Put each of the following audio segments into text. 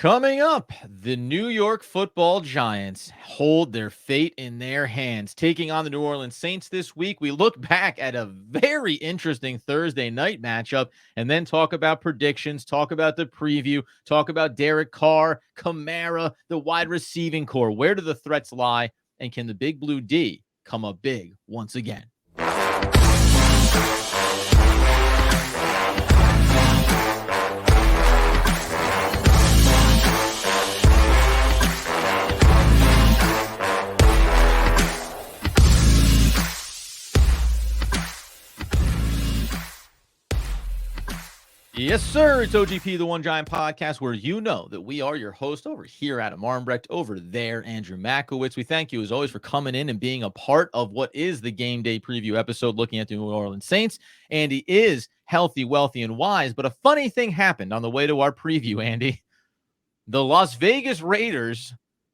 Coming up, the New York Football Giants hold their fate in their hands, taking on the New Orleans Saints this week. We look back at a very interesting Thursday night matchup and then talk about predictions, talk about the preview, talk about Derek Carr, Kamara, the wide receiving core. Where do the threats lie? And can the Big Blue D come up big once again? Yes, sir. It's OGP, the One Giant Podcast, where you know that we are your host. Over here, Adam Armbrecht. Over there, Andrew Makowitz. We thank you, as always, for coming in and being a part of what is the game day preview episode looking at the New Orleans Saints. Andy is healthy, wealthy, and wise, but a funny thing happened on the way to our preview, Andy. The Las Vegas Raiders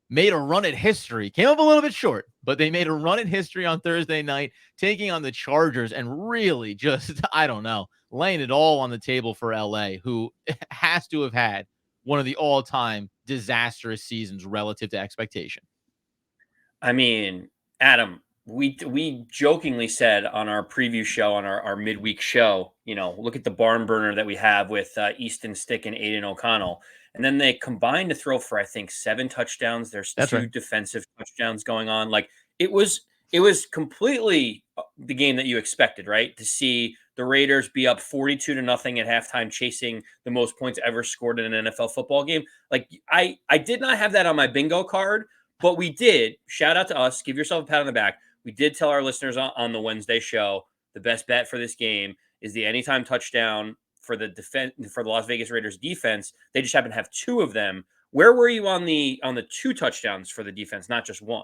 made a run at history. Came up a little bit short, but they made a run at history on Thursday night, taking on the Chargers and really just, I don't know, laying it all on the table for LA, who has to have had one of the all-time disastrous seasons relative to expectation. I mean, Adam, we jokingly said on our preview show, on our midweek show, look at the barn burner that we have with Easton Stick and Aiden O'Connell. And then they combined to throw for, I think, 7 touchdowns. There's That's two right. defensive touchdowns going on. Like it was completely the game that you expected, right? To see the Raiders be up 42-0 at halftime, chasing the most points ever scored in an NFL football game. Like I did not have that on my bingo card, but we did. Shout out to us. Give yourself a pat on the back. We did tell our listeners on the Wednesday show the best bet for this game is the anytime touchdown for the defense for the Las Vegas Raiders defense. They just happen to have 2 of them. Where were you on the 2 touchdowns for the defense, not just 1?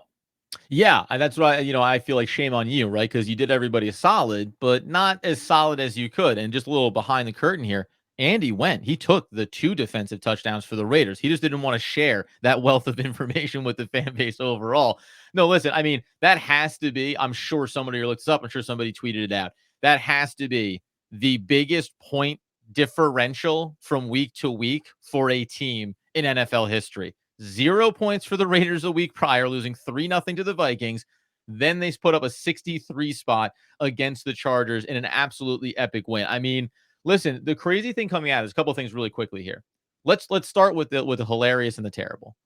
Yeah, that's what I feel like shame on you, right? Because you did everybody a solid, but not as solid as you could. And just a little behind the curtain here, Andy went. He took the 2 defensive touchdowns for the Raiders. He just didn't want to share that wealth of information with the fan base overall. No, listen, I mean, that has to be, I'm sure somebody looked this up. I'm sure somebody tweeted it out. That has to be the biggest point differential from week to week for a team in NFL history. 0 points for the Raiders a week prior, losing 3-0 to the Vikings. Then they put up a 63 spot against the Chargers in an absolutely epic win. I mean, listen, the crazy thing coming out is a couple of things really quickly here. Let's start with the hilarious and the terrible.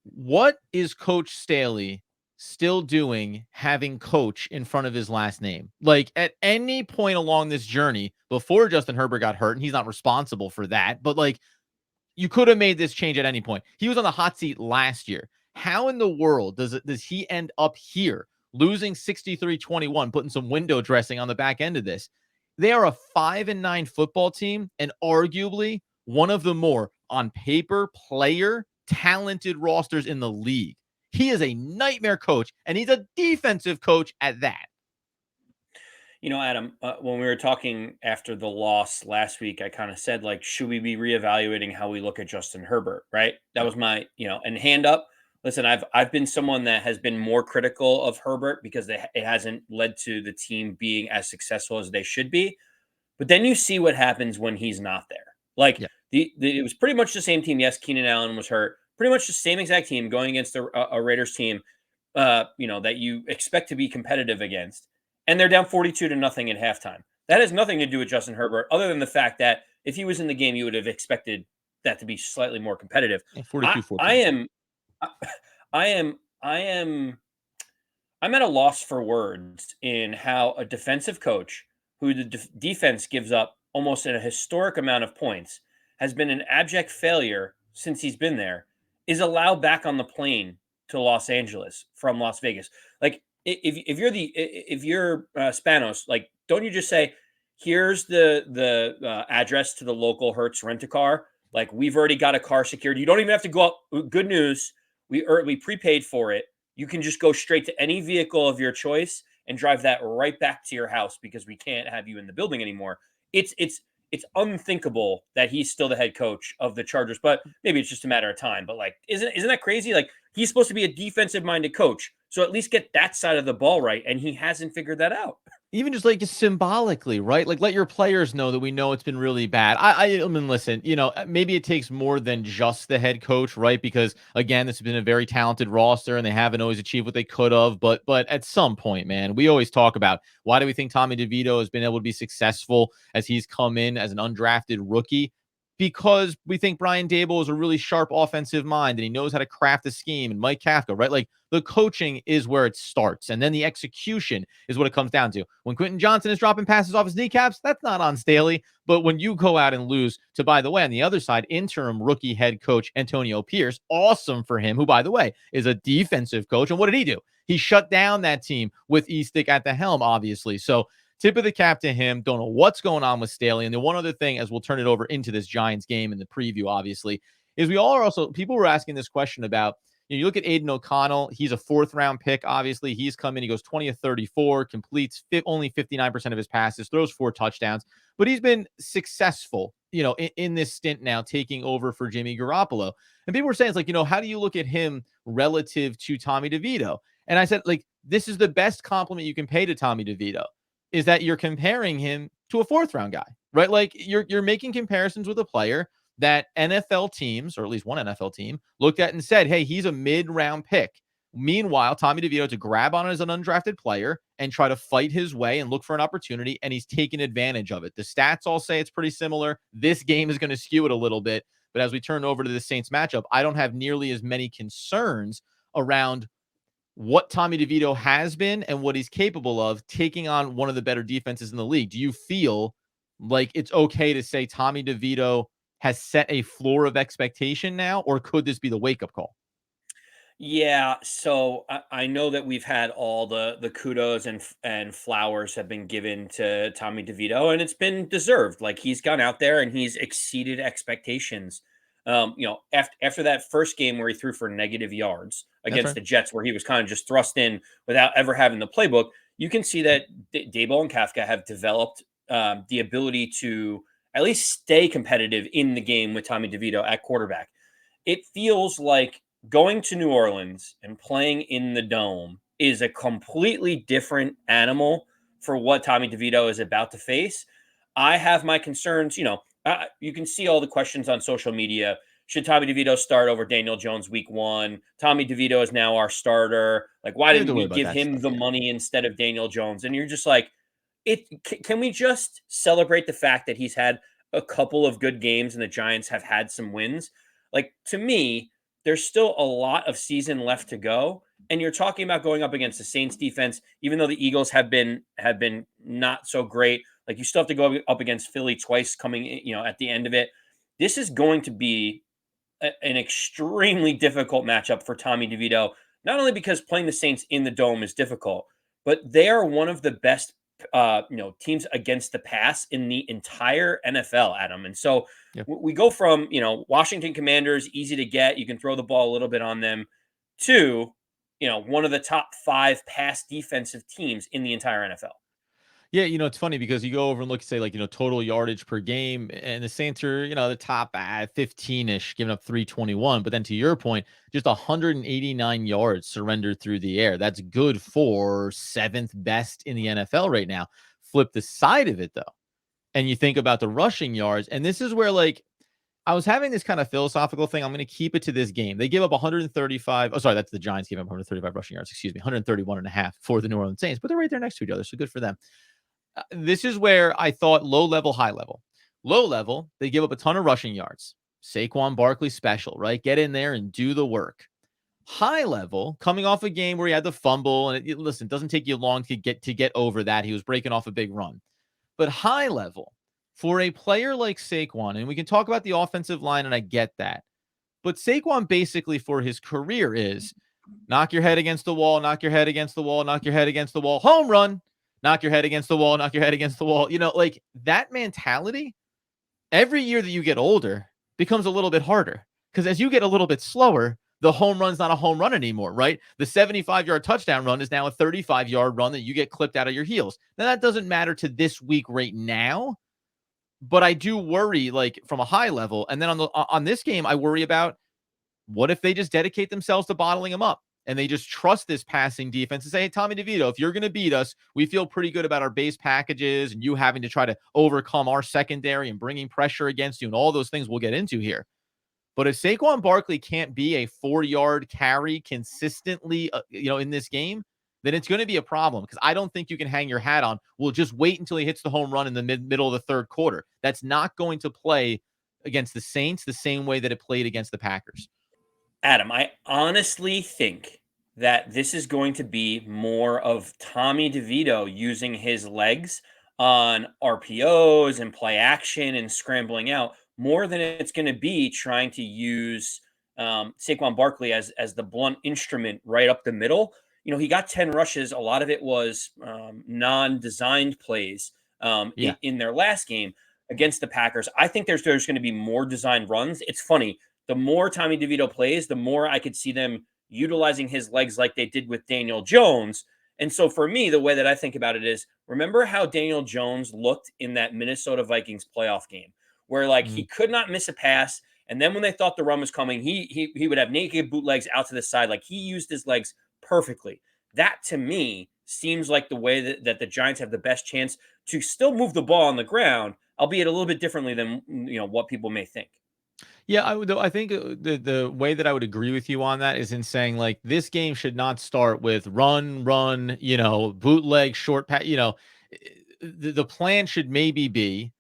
What is Coach Staley still doing having coach in front of his last name? Like at any point along this journey before Justin Herbert got hurt, and he's not responsible for that, but like you could have made this change at any point. He was on the hot seat last year. How in the world does he end up here losing 63-21, putting some window dressing on the back end of this? They are a 5-9 football team and arguably one of the more on paper player talented rosters in the league. He is a nightmare coach, and he's a defensive coach at that. Adam, when we were talking after the loss last week, I kind of said, like, should we be reevaluating how we look at Justin Herbert, right? That was my, and hand up. Listen, I've been someone that has been more critical of Herbert because it hasn't led to the team being as successful as they should be. But then you see what happens when he's not there. Like, it was pretty much the same team. Yes, Keenan Allen was hurt. Pretty much the same exact team going against a Raiders team, that you expect to be competitive against. And they're down 42-0 at halftime. That has nothing to do with Justin Herbert, other than the fact that if he was in the game, you would have expected that to be slightly more competitive. 42-14. I'm at a loss for words in how a defensive coach who the defense gives up almost a historic amount of points has been an abject failure since he's been there, is allowed back on the plane to Los Angeles from Las Vegas. Like, if you're Spanos, like, don't you just say, here's the address to the local Hertz rent-a-car. Like, we've already got a car secured. You don't even have to go up. Good news. We prepaid for it. You can just go straight to any vehicle of your choice and drive that right back to your house because we can't have you in the building anymore. It's unthinkable that he's still the head coach of the Chargers, but maybe it's just a matter of time. But like, isn't that crazy? Like, he's supposed to be a defensive minded coach. So at least get that side of the ball right. And he hasn't figured that out. Even just like symbolically, right? Like let your players know that we know it's been really bad. I mean, listen, maybe it takes more than just the head coach, right? Because again, this has been a very talented roster and they haven't always achieved what they could have. But at some point, man, we always talk about why do we think Tommy DeVito has been able to be successful as he's come in as an undrafted rookie? Because we think Brian Daboll is a really sharp offensive mind and he knows how to craft a scheme, and Mike Kafka, right? Like the coaching is where it starts. And then the execution is what it comes down to. When Quentin Johnson is dropping passes off his kneecaps, that's not on Staley. But when you go out and lose to, by the way, on the other side, interim rookie head coach Antonio Pierce, awesome for him, who, by the way, is a defensive coach. And what did he do? He shut down that team with Eastick at the helm, obviously. So tip of the cap to him. Don't know what's going on with Staley. And the one other thing, as we'll turn it over into this Giants game in the preview, obviously, is we all are also, people were asking this question about, you look at Aiden O'Connell. He's a 4th-round pick, obviously. He's come in. He goes 20 of 34, completes only 59% of his passes, throws 4 touchdowns. But he's been successful, in this stint now, taking over for Jimmy Garoppolo. And people were saying, it's like, how do you look at him relative to Tommy DeVito? And I said, like, this is the best compliment you can pay to Tommy DeVito, is that you're comparing him to a 4th-round guy, right? Like you're making comparisons with a player that NFL teams, or at least one NFL team, looked at and said, hey, he's a mid-round pick. Meanwhile, Tommy DeVito to grab on as an undrafted player and try to fight his way and look for an opportunity, and he's taken advantage of it. The stats all say it's pretty similar. This game is going to skew it a little bit, but as we turn over to the Saints matchup, I don't have nearly as many concerns around what Tommy DeVito has been and what he's capable of taking on one of the better defenses in the league. Do you feel like it's okay to say Tommy DeVito has set a floor of expectation now, or could this be the wake-up call? Yeah, so I know that we've had all the kudos and flowers have been given to Tommy DeVito, and it's been deserved. Like he's gone out there and he's exceeded expectations. After that first game where he threw for negative yards That's against right. the Jets, where he was kind of just thrust in without ever having the playbook, you can see that Daboll and Kafka have developed the ability to at least stay competitive in the game with Tommy DeVito at quarterback. It feels like going to New Orleans and playing in the dome is a completely different animal for what Tommy DeVito is about to face. I have my concerns. You can see all the questions on social media. Should Tommy DeVito start over Daniel Jones week 1? Tommy DeVito is now our starter. Like, why We have to didn't worry we about give that him stuff. the Yeah. money instead of Daniel Jones? And you're just like, can we just celebrate the fact that he's had a couple of good games and the Giants have had some wins? Like, to me, there's still a lot of season left to go, and you're talking about going up against the Saints defense. Even though the Eagles have been not so great, like you still have to go up against Philly twice coming at the end of it. This is going to be an extremely difficult matchup for Tommy DeVito, not only because playing the Saints in the dome is difficult, but they are one of the best teams against the pass in the entire NFL, Adam. And so Yeah. we go from, Washington Commanders, easy to get, you can throw the ball a little bit on them, to, one of the top 5 pass defensive teams in the entire NFL. Yeah, it's funny because you go over and look and say, like, total yardage per game, and the Saints are, the top 15-ish, giving up 321. But then to your point, just 189 yards surrendered through the air. That's good for 7th best in the NFL right now. Flip the side of it, though, and you think about the rushing yards, and this is where, like, I was having this kind of philosophical thing. I'm going to keep it to this game. They give up 135. Oh, sorry, that's the Giants giving up 135 rushing yards. Excuse me, 131 and a half for the New Orleans Saints, but they're right there next to each other, so good for them. This is where I thought low level, high level. Low level, they give up a ton of rushing yards. Saquon Barkley special, right? Get in there and do the work. High level, coming off a game where he had the fumble, and listen, it doesn't take you long to get over that. He was breaking off a big run. But high level, for a player like Saquon, and we can talk about the offensive line, and I get that. But Saquon basically for his career is knock your head against the wall, knock your head against the wall, knock your head against the wall, home run, knock your head against the wall, knock your head against the wall. Like that mentality, every year that you get older becomes a little bit harder because as you get a little bit slower, the home run's not a home run anymore, right? The 75-yard touchdown run is now a 35-yard run that you get clipped out of your heels. Now, that doesn't matter to this week right now, but I do worry, like, from a high level. And then on this game, I worry about what if they just dedicate themselves to bottling them up? and they just trust this passing defense and say, hey, Tommy DeVito, if you're going to beat us, we feel pretty good about our base packages and you having to try to overcome our secondary and bringing pressure against you and all those things we'll get into here. But if Saquon Barkley can't be a 4-yard carry consistently, in this game, then it's going to be a problem because I don't think you can hang your hat on, well, just wait until he hits the home run in the middle of the third quarter. That's not going to play against the Saints the same way that it played against the Packers. Adam, I honestly think that this is going to be more of Tommy DeVito using his legs on RPOs and play action and scrambling out more than it's going to be trying to use Saquon Barkley as the blunt instrument right up the middle. He got 10 rushes. A lot of it was non-designed plays in their last game against the Packers. I think there's going to be more designed runs. It's funny. The more Tommy DeVito plays, the more I could see them utilizing his legs like they did with Daniel Jones. And so for me, the way that I think about it is, remember how Daniel Jones looked in that Minnesota Vikings playoff game where he could not miss a pass. And then when they thought the run was coming, he would have naked bootlegs out to the side. Like he used his legs perfectly. That to me seems like the way that the Giants have the best chance to still move the ball on the ground, albeit a little bit differently than what people may think. Yeah, I think the way that I would agree with you on that is in saying this game should not start with run, bootleg, short pass. The plan should maybe be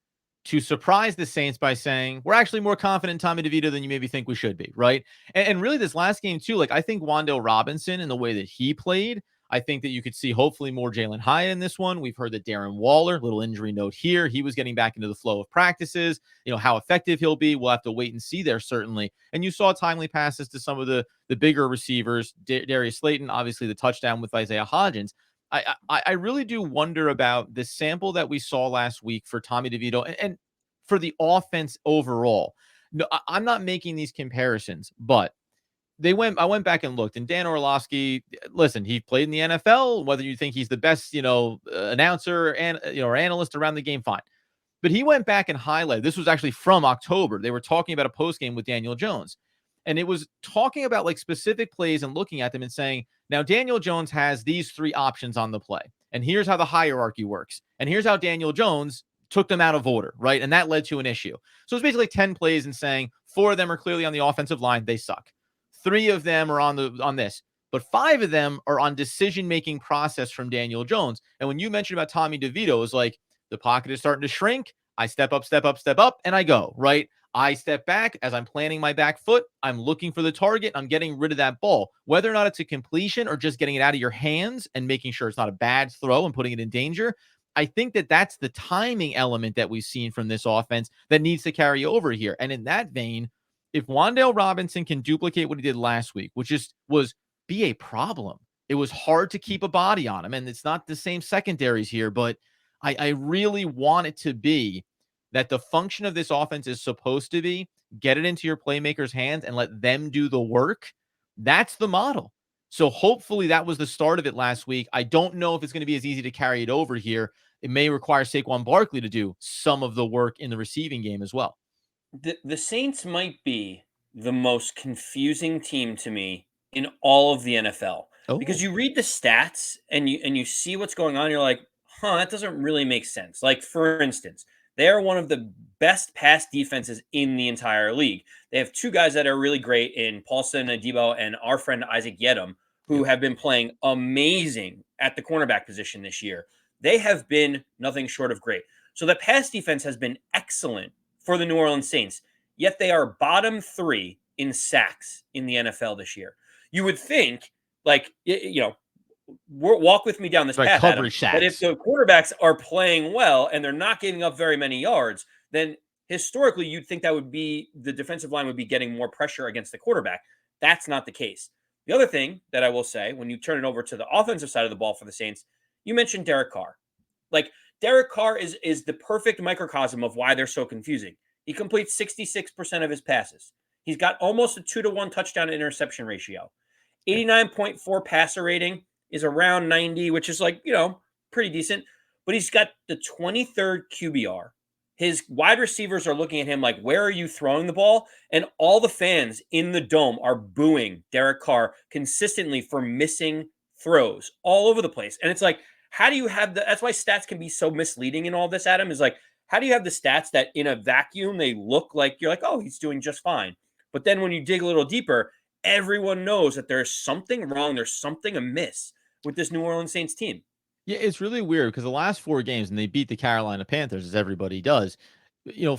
to surprise the Saints by saying we're actually more confident in Tommy DeVito than you maybe think we should be, right? And really, this last game too, I think Wan'Dale Robinson and the way that he played. I think that you could see hopefully more Jalen Hyatt in this one. We've heard that Darren Waller, little injury note here, he was getting back into the flow of practices. How effective he'll be, we'll have to wait and see there, certainly. And you saw timely passes to some of the bigger receivers, Darius Slayton, obviously the touchdown with Isaiah Hodgins. I really do wonder about the sample that we saw last week for Tommy DeVito and for the offense overall. No, I'm not making these comparisons, but I went back and looked, and Dan Orlovsky, listen, he played in the NFL. Whether you think he's the best, announcer and or analyst around the game, fine. But he went back and highlighted. This was actually from October. They were talking about a post game with Daniel Jones, and it was talking about specific plays and looking at them and saying, now Daniel Jones has these 3 options on the play, and here's how the hierarchy works, and here's how Daniel Jones took them out of order, right? And that led to an issue. So it's basically 10 plays and saying 4 of them are clearly on the offensive line. They suck. 3 of them are on this, but 5 of them are on decision-making process from Daniel Jones. And when you mentioned about Tommy DeVito, it's like the pocket is starting to shrink. I step up, and I go, right? I step back as I'm planting my back foot. I'm looking for the target. I'm getting rid of that ball, whether or not it's a completion or just getting it out of your hands and making sure it's not a bad throw and putting it in danger. I think that that's the timing element that we've seen from this offense that needs to carry over here. And in that vein, if Wan'Dale Robinson can duplicate what he did last week, which was be a problem. It was hard to keep a body on him, and it's not the same secondaries here, but I really want it to be that the function of this offense is supposed to be get it into your playmakers' hands and let them do the work. That's the model. So hopefully that was the start of it last week. I don't know if it's going to be as easy to carry it over here. It may require Saquon Barkley to do some of the work in the receiving game as well. The Saints might be the most confusing team to me in all of the NFL because Oh, you read the stats and you see what's going on. You're like, that doesn't really make sense. Like, for instance, they are one of the best pass defenses in the entire league. They have 2 guys that are really great in Paulson Adebo and our friend Isaac Yedem, who yep. have been playing amazing at the cornerback position this year. They have been nothing short of great. So the pass defense has been excellent for the New Orleans Saints, yet they are bottom 3 in sacks in the NFL this year. You would think, walk with me down this Right, path, Adam, coverage that if sacks. the quarterbacks are playing well and they're not giving up very many yards, then historically you'd think that would be the defensive line would be getting more pressure against the quarterback. That's not the case. The other thing that I will say, when you turn it over to the offensive side of the ball for the Saints, you mentioned Derek Carr. Like, Derek Carr is the perfect microcosm of why they're so confusing. He completes 66% of his passes. He's got almost a 2-to-1 touchdown to interception ratio. 89.4 passer rating is around 90, which is pretty decent. But he's got the 23rd QBR his wide receivers are looking at him like, where are you throwing the ball? And all the fans in the dome are booing Derek Carr consistently for missing throws all over the place. And it's like, how do you have that's why stats can be so misleading in all this, Adam, is like, how do you have the stats that in a vacuum, they look like you're like, oh, he's doing just fine. But then when you dig a little deeper, everyone knows that there's something wrong. There's something amiss with this New Orleans Saints team. Yeah, it's really weird because the last 4 games, and they beat the Carolina Panthers, as everybody does,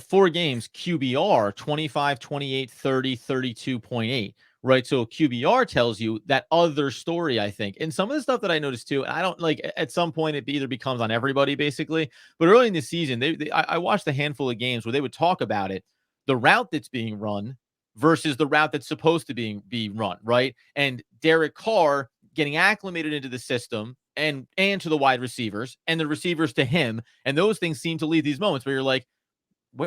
4 games, QBR 25, 28, 30, 32.8, right? So QBR tells you that other story, I think. And some of the stuff that I noticed too, and I don't like at some point it either becomes on everybody basically, but early in the season, I watched a handful of games where they would talk about it, the route that's being run versus the route that's supposed to be run, right? And Derek Carr getting acclimated into the system and to the wide receivers and the receivers to him. And those things seem to lead these moments where you're like,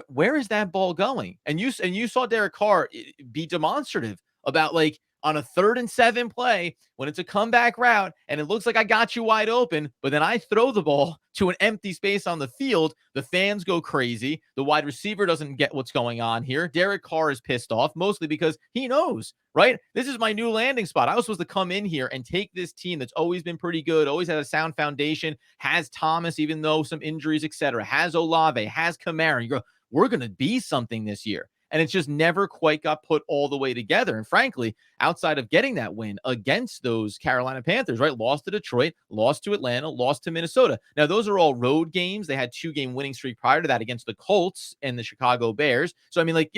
where is that ball going? And you saw Derek Carr be demonstrative about like on a 3rd and 7 play when it's a comeback route and it looks like I got you wide open, but then I throw the ball to an empty space on the field. The fans go crazy. The wide receiver doesn't get what's going on here. Derek Carr is pissed off mostly because he knows, right? This is my new landing spot. I was supposed to come in here and take this team that's always been pretty good, always had a sound foundation, has Thomas, even though some injuries, etc., has Olave, has Kamara. You go, we're going to be something this year. And it's just never quite got put all the way together. And frankly, outside of getting that win against those Carolina Panthers, right? Lost to Detroit, lost to Atlanta, lost to Minnesota. Now, those are all road games. They had 2-game winning streak prior to that against the Colts and the Chicago Bears. So, I mean, like,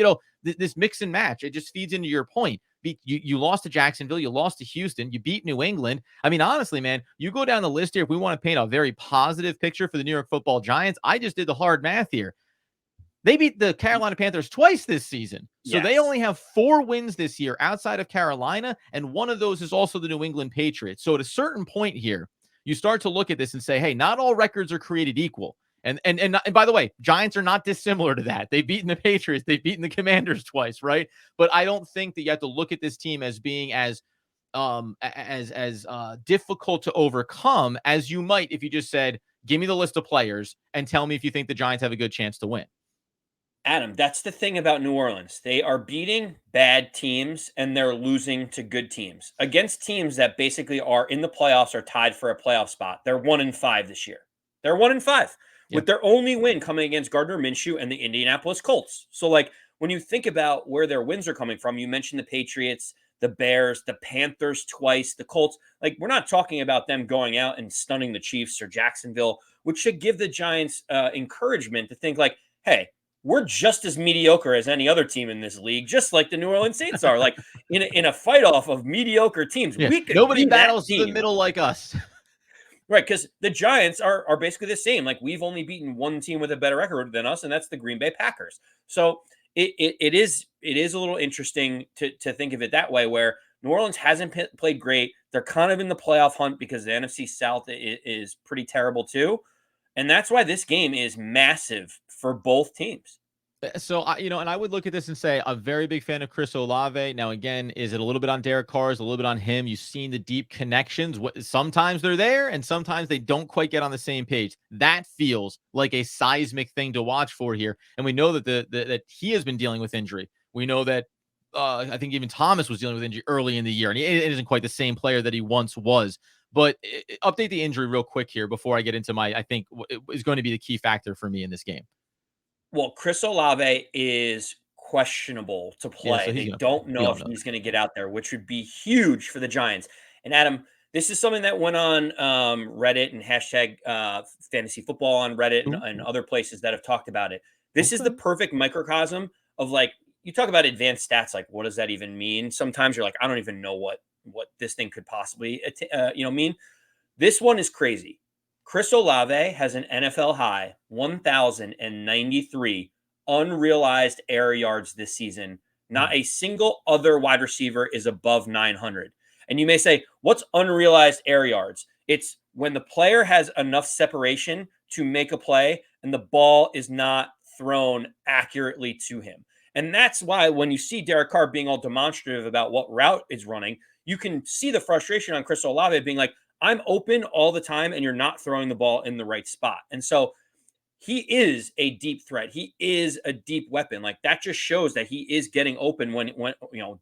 this mix and match, it just feeds into your point. You lost to Jacksonville. You lost to Houston. You beat New England. I mean, honestly, man, you go down the list here. If we want to paint a very positive picture for the New York Football Giants, I just did the hard math here. They beat the Carolina Panthers twice this season. So They only have 4 wins this year outside of Carolina, and one of those is also the New England Patriots. So at a certain point here, you start to look at this and say, hey, not all records are created equal. And by the way, Giants are not dissimilar to that. They've beaten the Patriots. They've beaten the Commanders twice, right? But I don't think that you have to look at this team as being as difficult to overcome as you might if you just said, give me the list of players and tell me if you think the Giants have a good chance to win. Adam, that's the thing about New Orleans. They are beating bad teams and they're losing to good teams. Against teams that basically are in the playoffs or tied for a playoff spot. They're 1-5 this year. They're 1-5 with their only win coming against Gardner Minshew and the Indianapolis Colts. So, like, when you think about where their wins are coming from, you mentioned the Patriots, the Bears, the Panthers twice, the Colts. Like, we're not talking about them going out and stunning the Chiefs or Jacksonville, which should give the Giants encouragement to think like, hey, we're just as mediocre as any other team in this league, just like the New Orleans Saints are. Like in a fight off of mediocre teams, we could nobody battles to the middle like us. Right, because the Giants are basically the same. Like, we've only beaten one team with a better record than us, and that's the Green Bay Packers. So it is a little interesting to think of it that way, where New Orleans hasn't played great. They're kind of in the playoff hunt because the NFC South is pretty terrible too. And that's why this game is massive for both teams. So, and I would look at this and say, I'm a very big fan of Chris Olave. Now, again, is it a little bit on Derek Carr? Is it a little bit on him? You've seen the deep connections. Sometimes they're there and sometimes they don't quite get on the same page. That feels like a seismic thing to watch for here. And we know that that he has been dealing with injury. We know that I think even Thomas was dealing with injury early in the year, and he isn't quite the same player that he once was. But update the injury real quick here before I get into I think is going to be the key factor for me in this game. Well, Chris Olave is questionable to play. Yeah, so they don't know if he's going to get out there, which would be huge for the Giants. And Adam, this is something that went on Reddit and hashtag fantasy football on Reddit and other places that have talked about it. This is the perfect microcosm of, like, you talk about advanced stats. Like, what does that even mean? Sometimes you're like, I don't even know what this thing could possibly mean. This one is crazy. Chris Olave has an NFL high 1,093 unrealized air yards this season. Not a single other wide receiver is above 900. And you may say, what's unrealized air yards? It's when the player has enough separation to make a play and the ball is not thrown accurately to him. And that's why when you see Derek Carr being all demonstrative about what route is running, you can see the frustration on Chris Olave being like, I'm open all the time and you're not throwing the ball in the right spot. And so he is a deep threat. He is a deep weapon. Like that just shows that he is getting open when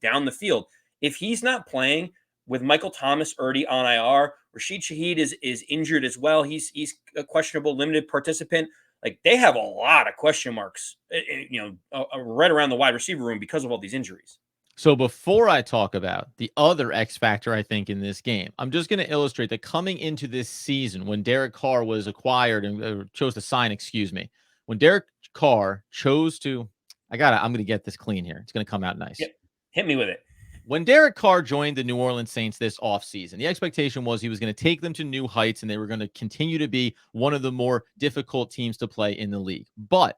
down the field. If he's not playing with Michael Thomas already on IR, Rashid Shaheed is injured as well. He's a questionable limited participant. Like they have a lot of question marks, right around the wide receiver room because of all these injuries. So before I talk about the other X factor, I think in this game, I'm just going to illustrate that coming into this season, when Derek Carr was acquired and chose to sign, when Derek Carr chose to, I'm going to get this clean here. It's going to come out nice. Yep. Hit me with it. When Derek Carr joined the New Orleans Saints this offseason, the expectation was he was going to take them to new heights and they were going to continue to be one of the more difficult teams to play in the league. But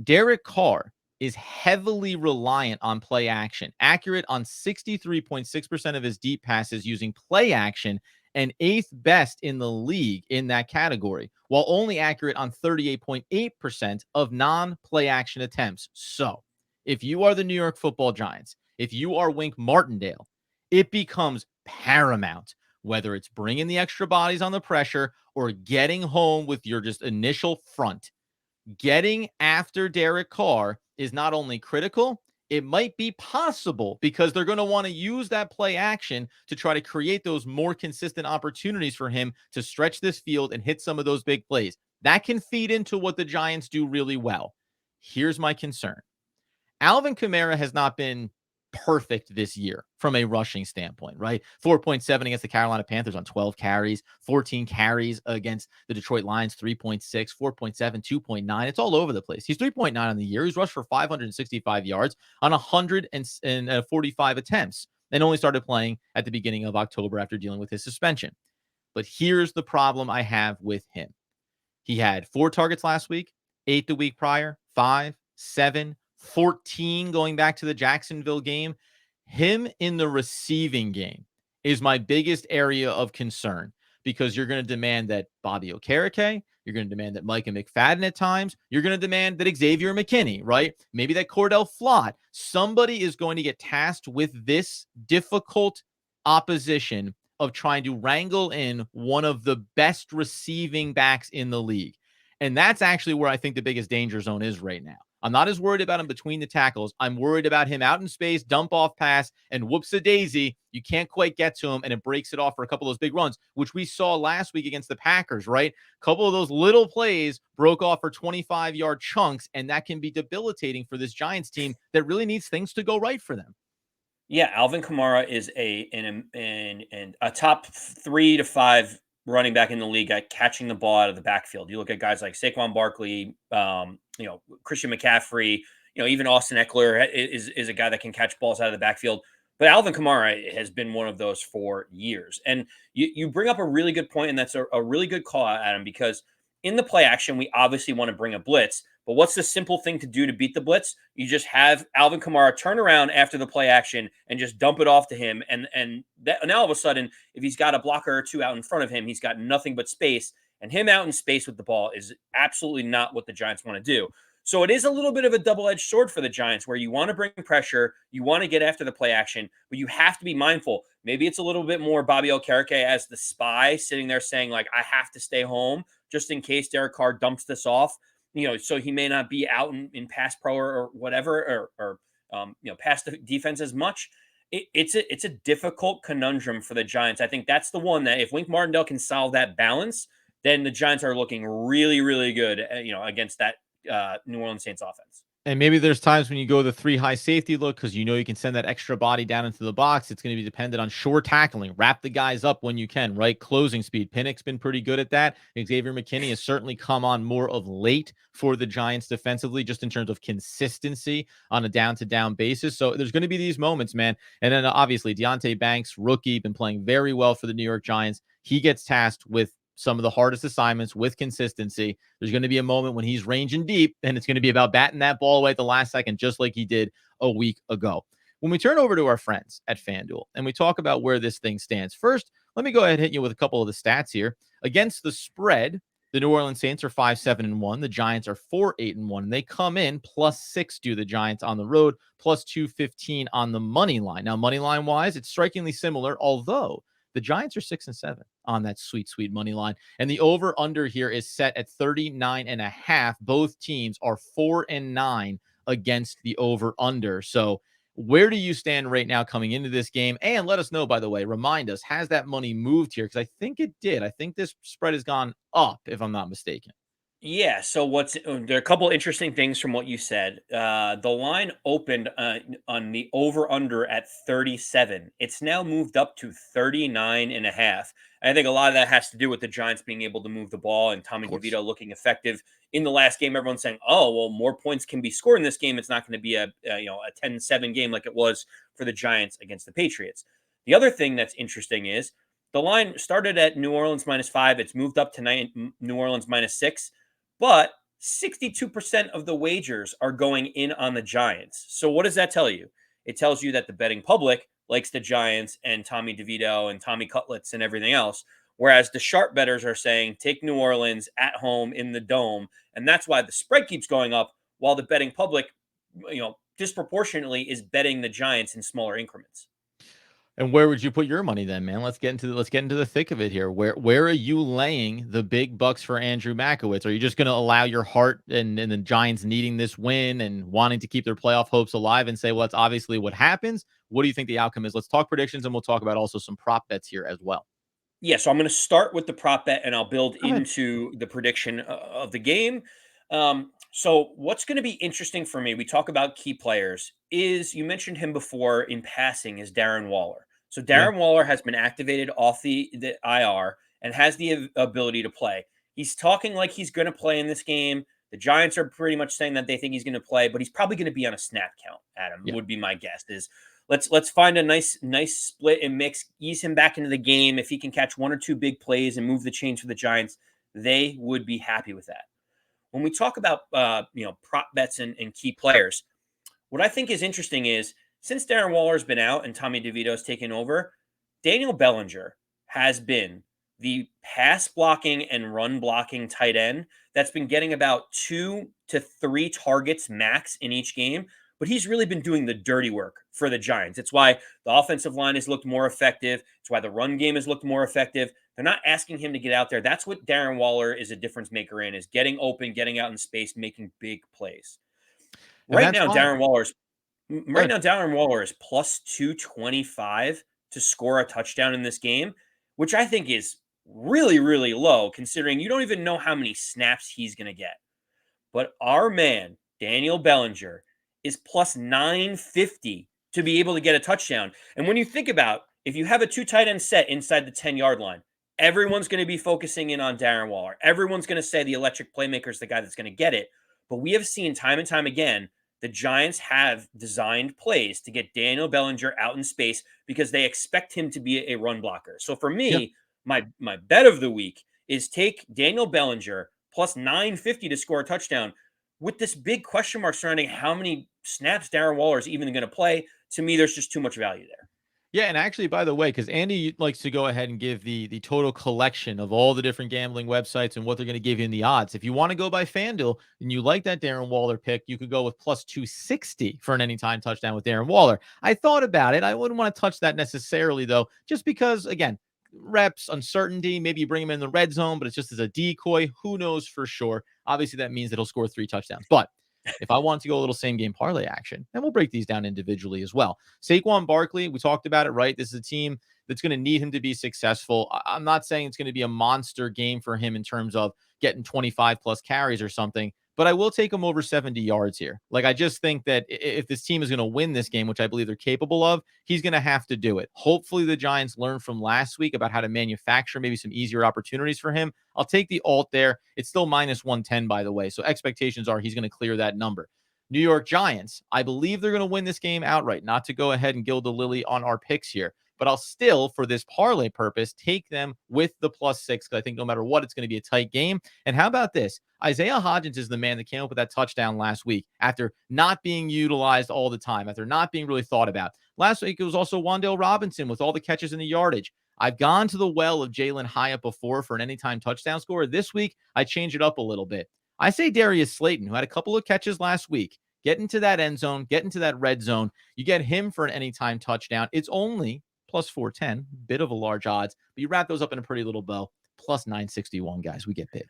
Derek Carr is heavily reliant on play action, accurate on 63.6% of his deep passes using play action, and 8th best in the league in that category, while only accurate on 38.8% of non-play action attempts. So, if you are the New York Football Giants, if you are Wink Martindale, it becomes paramount, whether it's bringing the extra bodies on the pressure or getting home with your just initial front. Getting after Derek Carr is not only critical, it might be possible because they're going to want to use that play action to try to create those more consistent opportunities for him to stretch this field and hit some of those big plays. That can feed into what the Giants do really well. Here's my concern. Alvin Kamara has not been perfect this year from a rushing standpoint, right? 4.7 against the Carolina Panthers on 12 carries, 14 carries against the Detroit Lions, 3.6, 4.7, 2.9. It's all over the place. He's 3.9 on the year. He's rushed for 565 yards on 145 attempts and only started playing at the beginning of October after dealing with his suspension. But here's the problem I have with him. He had 4 targets last week, 8 the week prior, 5, 7, 14 going back to the Jacksonville game. Him in the receiving game is my biggest area of concern because you're going to demand that Bobby Okereke, you're going to demand that Micah McFadden at times, you're going to demand that Xavier McKinney, right? Maybe that Cordell Flott. Somebody is going to get tasked with this difficult opposition of trying to wrangle in one of the best receiving backs in the league. And that's actually where I think the biggest danger zone is right now. I'm not as worried about him between the tackles. I'm worried about him out in space, dump off pass, and whoops-a-daisy. You can't quite get to him, and it breaks it off for a couple of those big runs, which we saw last week against the Packers, right? A couple of those little plays broke off for 25-yard chunks, and that can be debilitating for this Giants team that really needs things to go right for them. Yeah, Alvin Kamara is a top 3 to 5 running back in the league at catching the ball out of the backfield. You look at guys like Saquon Barkley, Christian McCaffrey, even Austin Eckler is a guy that can catch balls out of the backfield. But Alvin Kamara has been one of those for years. And you bring up a really good point, and that's a really good call out, Adam, because in the play action, we obviously want to bring a blitz. But what's the simple thing to do to beat the blitz? You just have Alvin Kamara turn around after the play action and just dump it off to him. And now all of a sudden, if he's got a blocker or two out in front of him, he's got nothing but space. And him out in space with the ball is absolutely not what the Giants want to do. So it is a little bit of a double-edged sword for the Giants where you want to bring pressure, you want to get after the play action, but you have to be mindful. Maybe it's a little bit more Bobby Okereke as the spy sitting there saying, like, I have to stay home just in case Derek Carr dumps this off. So he may not be out in pass pro or whatever, or pass the defense as much. It's a difficult conundrum for the Giants. I think that's the one that if Wink Martindale can solve that balance, then the Giants are looking really, really good, against that New Orleans Saints offense. And maybe there's times when you go the 3 high safety look because you can send that extra body down into the box. It's going to be dependent on sure tackling. Wrap the guys up when you can, right? Closing speed. Pinnock's been pretty good at that. Xavier McKinney has certainly come on more of late for the Giants defensively, just in terms of consistency on a down-to-down basis. So there's going to be these moments, man. And then obviously Deonte Banks, rookie, been playing very well for the New York Giants. He gets tasked with some of the hardest assignments with consistency. There's going to be a moment when he's ranging deep, and it's going to be about batting that ball away at the last second, just like he did a week ago. When we turn over to our friends at FanDuel and we talk about where this thing stands, first, let me go ahead and hit you with a couple of the stats here. Against the spread, the New Orleans Saints are 5-7-1. The Giants are 4-8-1. And they come in +6 do the Giants on the road, +215 on the money line. Now, money line wise, it's strikingly similar, although The Giants are 6-7 on that sweet, sweet money line. And the over under here is set at 39.5. Both teams are 4-9 against the over under. So where do you stand right now coming into this game? And let us know, by the way, remind us, has that money moved here? Because I think it did. I think this spread has gone up, if I'm not mistaken. Yeah. So there are a couple interesting things from what you said. The line opened on the over under at 37. It's now moved up to 39.5. I think a lot of that has to do with the Giants being able to move the ball and Of Tommy course. DeVito looking effective in the last game. Everyone's saying, "Oh, well, more points can be scored in this game. It's not going to be a 10-7 game like it was for the Giants against the Patriots." The other thing that's interesting is the line started at New Orleans -5. It's moved up to New Orleans -6, but 62% of the wagers are going in on the Giants. So what does that tell you? It tells you that the betting public likes the Giants and Tommy DeVito and Tommy Cutlets and everything else. Whereas the sharp bettors are saying take New Orleans at home in the dome. And that's why the spread keeps going up while the betting public, disproportionately is betting the Giants in smaller increments. And where would you put your money then, man? Let's get into the thick of it here. Where are you laying the big bucks for Andrew Makowitz? Are you just going to allow your heart and the Giants needing this win and wanting to keep their playoff hopes alive and say, well, that's obviously what happens? What do you think the outcome is? Let's talk predictions and we'll talk about also some prop bets here as well. Yeah, so I'm going to start with the prop bet and I'll build Go ahead. into the prediction of the game. So what's going to be interesting for me, we talk about key players, is you mentioned him before in passing is Darren Waller. So Yeah. Darren Waller has been activated off the IR and has the ability to play. He's talking like he's going to play in this game. The Giants are pretty much saying that they think he's going to play, but he's probably going to be on a snap count. Adam Yeah. would be my guess. Is let's find a nice split and mix, ease him back into the game. If he can catch one or two big plays and move the chains for the Giants, they would be happy with that. When we talk about prop bets and key players, what I think is interesting is since Darren Waller's been out and Tommy DeVito's taken over, Daniel Bellinger has been the pass blocking and run blocking tight end that's been getting about 2 to 3 targets max in each game. But he's really been doing the dirty work for the Giants. It's why the offensive line has looked more effective. It's why the run game has looked more effective. They're not asking him to get out there. That's what Darren Waller is a difference maker in, is getting open, getting out in space, making big plays. And Right that's now, why. Right now, Darren Waller is plus 225 to score a touchdown in this game, which I think is really, really low considering you don't even know how many snaps he's going to get. But our man, Daniel Bellinger, is plus 950 to be able to get a touchdown. And when you think about if you have a two tight end set inside the 10-yard line, everyone's going to be focusing in on Darren Waller. Everyone's going to say the electric playmaker is the guy that's going to get it. But we have seen time and time again the Giants have designed plays to get Daniel Bellinger out in space because they expect him to be a run blocker. So for Yeah. me, my bet of the week is take Daniel Bellinger plus 950 to score a touchdown with this big question mark surrounding how many snaps Darren Waller is even going to play. To me, there's just too much value there. Yeah, and actually, by the way, because Andy likes to go ahead and give the total collection of all the different gambling websites and what they're going to give you in the odds. If you want to go by FanDuel and you like that Darren Waller pick, you could go with plus 260 for an anytime touchdown with Darren Waller. I thought about it. I wouldn't want to touch that necessarily, though, just because, again, reps, uncertainty. Maybe you bring him in the red zone, but it's just as a decoy. Who knows for sure? Obviously, that means that he'll score 3 touchdowns. But if I want to go a little same game parlay action, then we'll break these down individually as well. Saquon Barkley, we talked about it, right? This is a team that's going to need him to be successful. I'm not saying it's going to be a monster game for him in terms of getting 25 plus carries or something, but I will take him over 70 yards here. Like, I just think that if this team is going to win this game, which I believe they're capable of, he's going to have to do it. Hopefully the Giants learned from last week about how to manufacture maybe some easier opportunities for him. I'll take the alt there. It's still minus 110, by the way. So expectations are he's going to clear that number. New York Giants, I believe they're going to win this game outright. Not to go ahead and gild the lily on our picks here, but I'll still, for this parlay purpose, take them with the +6 because I think no matter what, it's going to be a tight game. And how about this? Isaiah Hodgins is the man that came up with that touchdown last week after not being utilized all the time, after not being really thought about. Last week, it was also Wan'Dale Robinson with all the catches and the yardage. I've gone to the well of Jalen Hyatt before for an anytime touchdown scorer. This week, I change it up a little bit. I say Darius Slayton, who had a couple of catches last week, get into that end zone, get into that red zone. You get him for an anytime touchdown. It's only plus 410, bit of a large odds, but you wrap those up in a pretty little bow, plus 961, guys. We get big.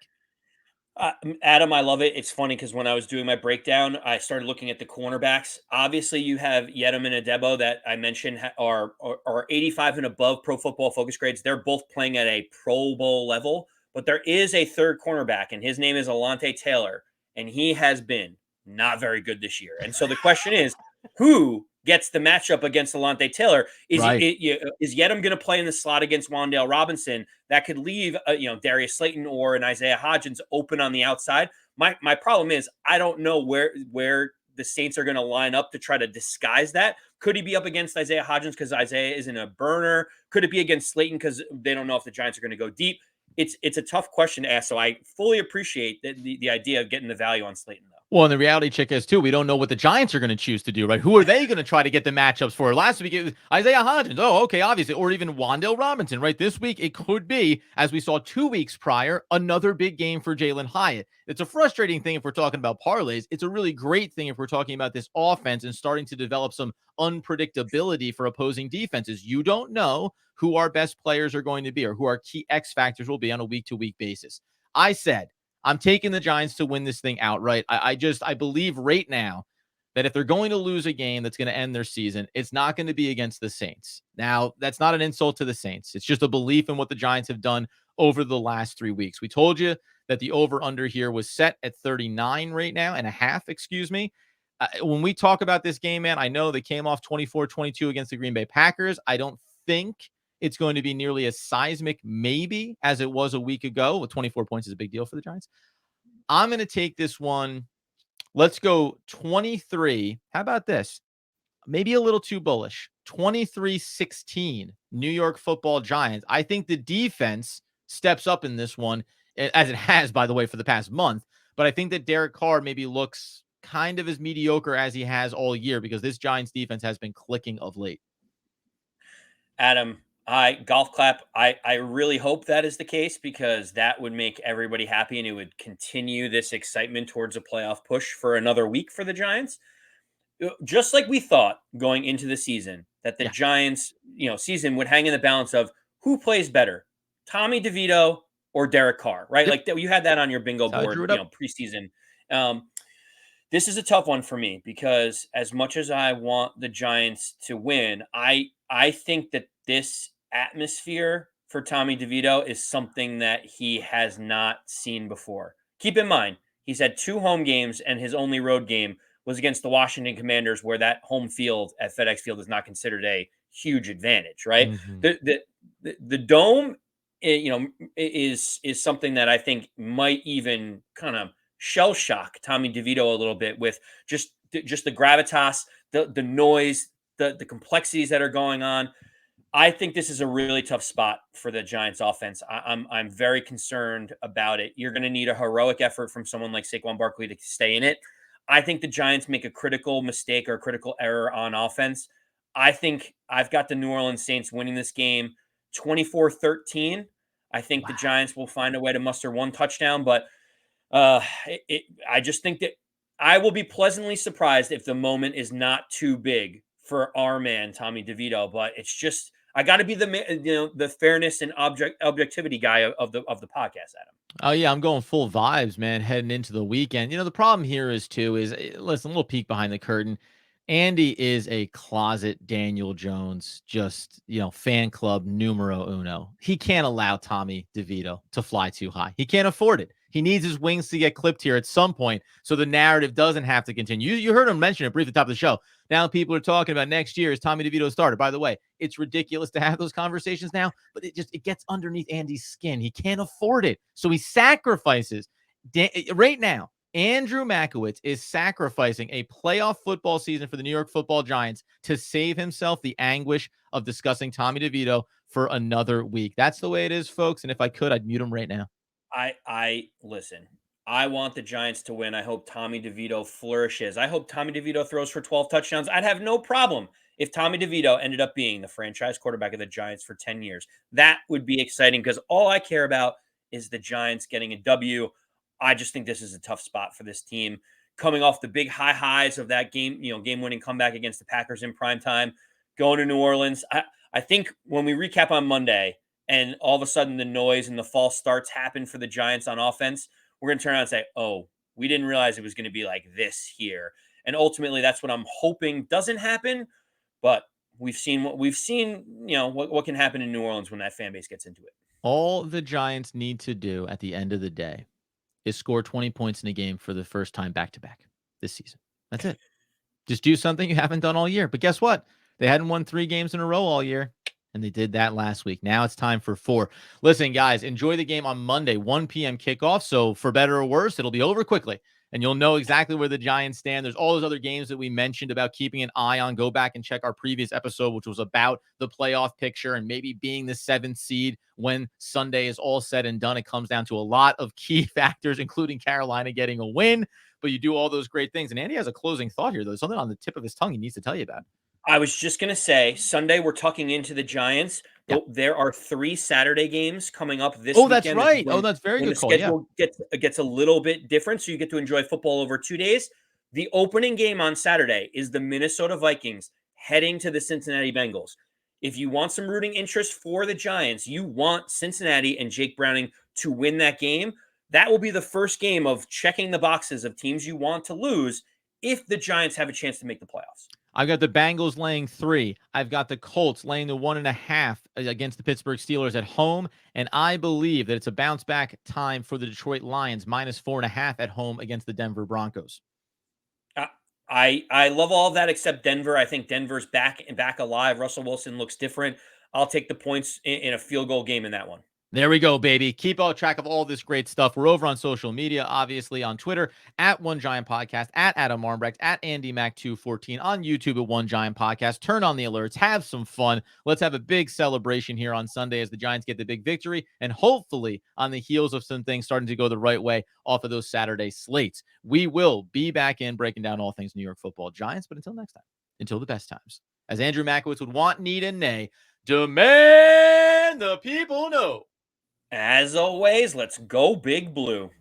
Adam, I love it. It's funny because when I was doing my breakdown, I started looking at the cornerbacks. Obviously, you have Yedem and Adebo that I mentioned are 85 and above Pro Football Focus grades. They're both playing at a Pro Bowl level, but there is a third cornerback, and his name is Alontae Taylor, and he has been not very good this year. And so the question is, who gets the matchup against Alontae Taylor? Is Yedem going to play in the slot against Wan'Dale Robinson? That could leave, Darius Slayton or an Isaiah Hodgins open on the outside. My problem is I don't know where the Saints are going to line up to try to disguise that. Could he be up against Isaiah Hodgins because Isaiah isn't a burner? Could it be against Slayton because they don't know if the Giants are going to go deep? It's a tough question to ask. So I fully appreciate the idea of getting the value on Slayton, though. Well, and the reality check is, too, we don't know what the Giants are going to choose to do, right? Who are they going to try to get the matchups for? Last week, it was Isaiah Hodgins. Oh, okay, obviously. Or even Wan'Dale Robinson, right? This week, it could be, as we saw 2 weeks prior, another big game for Jalen Hyatt. It's a frustrating thing if we're talking about parlays. It's a really great thing if we're talking about this offense and starting to develop some unpredictability for opposing defenses. You don't know who our best players are going to be or who our key X factors will be on a week-to-week basis. I said, I'm taking the Giants to win this thing outright. I believe right now that if they're going to lose a game that's going to end their season, it's not going to be against the Saints. Now, that's not an insult to the Saints. It's just a belief in what the Giants have done over the last 3 weeks. We told you that the over-under here was set at 39 right now and a half, excuse me. When we talk about this game, man, I know they came off 24-22 against the Green Bay Packers. I don't think it's going to be nearly as seismic, maybe, as it was a week ago. With 24 points is a big deal for the Giants. I'm going to take this one. Let's go 23. How about this? Maybe a little too bullish. 23-16, New York Football Giants. I think the defense steps up in this one, as it has, by the way, for the past month. But I think that Derek Carr maybe looks kind of as mediocre as he has all year because this Giants defense has been clicking of late. Adam, golf clap. I really hope that is the case because that would make everybody happy and it would continue this excitement towards a playoff push for another week for the Giants. Just like we thought going into the season that the Giants, season would hang in the balance of who plays better, Tommy DeVito or Derek Carr, right? Yep. Like you had that on your bingo board, preseason. This is a tough one for me because as much as I want the Giants to win, I think that this atmosphere for Tommy DeVito is something that he has not seen before. Keep in mind, he's had 2 home games and his only road game was against the Washington Commanders, where that home field at FedEx Field is not considered a huge advantage, right? Mm-hmm. The dome, is something that I think might even kind of shell shock Tommy DeVito a little bit with just the gravitas, the noise, the complexities that are going on. I think this is a really tough spot for the Giants offense. I'm very concerned about it. You're going to need a heroic effort from someone like Saquon Barkley to stay in it. I think the Giants make a critical mistake or a critical error on offense. I think I've got the New Orleans Saints winning this game 24-13. I think the Giants will find a way to muster 1 touchdown, but I just think that I will be pleasantly surprised if the moment is not too big for our man Tommy DeVito. But it's just I got to be the fairness and objectivity guy of the podcast, Adam. Oh, yeah, I'm going full vibes, man, heading into the weekend. The problem here is, listen, a little peek behind the curtain. Andy is a closet Daniel Jones, just, fan club numero uno. He can't allow Tommy DeVito to fly too high. He can't afford it. He needs his wings to get clipped here at some point so the narrative doesn't have to continue. You heard him mention it briefly at the top of the show. Now people are talking about next year is Tommy DeVito starter. By the way, it's ridiculous to have those conversations now, but it gets underneath Andy's skin. He can't afford it. So he sacrifices. Right now, Andrew Makowitz is sacrificing a playoff football season for the New York Football Giants to save himself the anguish of discussing Tommy DeVito for another week. That's the way it is, folks. And if I could, I'd mute him right now. I listen. I want the Giants to win. I hope Tommy DeVito flourishes. I hope Tommy DeVito throws for 12 touchdowns. I'd have no problem if Tommy DeVito ended up being the franchise quarterback of the Giants for 10 years. That would be exciting because all I care about is the Giants getting a W. I just think this is a tough spot for this team. Coming off the big highs of that game, game-winning comeback against the Packers in prime time, going to New Orleans. I think when we recap on Monday and all of a sudden the noise and the false starts happen for the Giants on offense, we're going to turn around and say, oh, we didn't realize it was going to be like this here. And ultimately, that's what I'm hoping doesn't happen. But we've seen what can happen in New Orleans when that fan base gets into it. All the Giants need to do at the end of the day is score 20 points in a game for the first time back-to-back this season. That's it. Just do something you haven't done all year. But guess what? They hadn't won 3 games in a row all year, and they did that last week. Now it's time for 4. Listen, guys, enjoy the game on Monday, 1 p.m. kickoff. So for better or worse, it'll be over quickly, and you'll know exactly where the Giants stand. There's all those other games that we mentioned about keeping an eye on. Go back and check our previous episode, which was about the playoff picture and maybe being the 7th seed when Sunday is all said and done. It comes down to a lot of key factors, including Carolina getting a win. But you do all those great things. And Andy has a closing thought here, though. Something on the tip of his tongue he needs to tell you about. I was just going to say, Sunday we're tucking into the Giants. Yep. There are 3 Saturday games coming up this weekend. That's right. That's very good call. The schedule gets a little bit different, so you get to enjoy football over 2 days. The opening game on Saturday is the Minnesota Vikings heading to the Cincinnati Bengals. If you want some rooting interest for the Giants, you want Cincinnati and Jake Browning to win that game. That will be the first game of checking the boxes of teams you want to lose if the Giants have a chance to make the playoffs. I've got the Bengals laying 3. I've got the Colts laying the 1.5 against the Pittsburgh Steelers at home. And I believe that it's a bounce back time for the Detroit Lions, -4.5 at home against the Denver Broncos. I love all of that except Denver. I think Denver's back alive. Russell Wilson looks different. I'll take the points in a field goal game in that one. There we go, baby. Keep all track of all this great stuff. We're over on social media, obviously on Twitter at One Giant Podcast, at Adam Armbrecht, at Andy Mac 214, on YouTube at One Giant Podcast. Turn on the alerts, have some fun. Let's have a big celebration here on Sunday as the Giants get the big victory, and hopefully on the heels of some things starting to go the right way off of those Saturday slates. We will be back in breaking down all things New York Football Giants, but until next time, until the best times, as Andrew Makowitz would want, need, and nay, demand the people know. As always, let's go Big Blue.